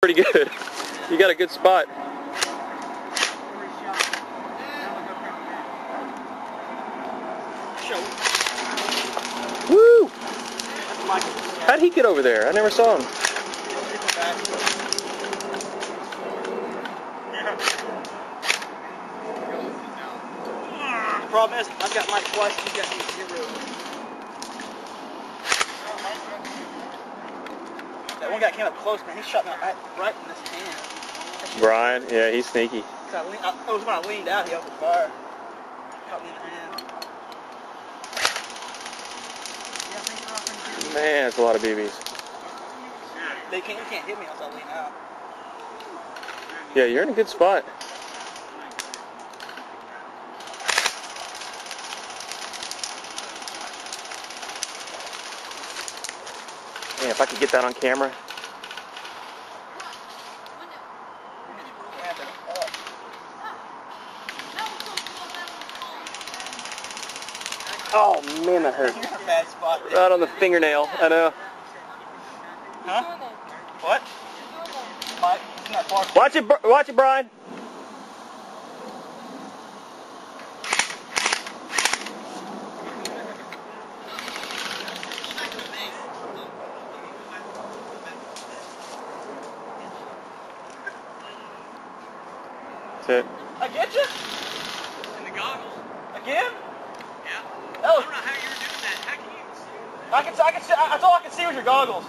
Pretty good. You got a good spot. Woo! How'd he get over there? I never saw him. The problem is, I've got Mike twice, and he's got me 0. That one guy came up close, man. He shot me right in this hand. Brian, yeah, he's sneaky. It was when I leaned out, he opened fire. Caught me in the hand. Man, it's a lot of BBs. You can't hit me unless I lean out. Yeah, you're in a good spot. Man, if I could get that on camera. Oh man, that hurt. You're in a bad spot. Right on the fingernail. I know. Huh? What? Mike, isn't that far? Watch it, Brian. That's it. I get you? In the goggles. Again? Yeah. That was, I don't know how you were doing that. How can you see? I can see, that's all I can see was your goggles.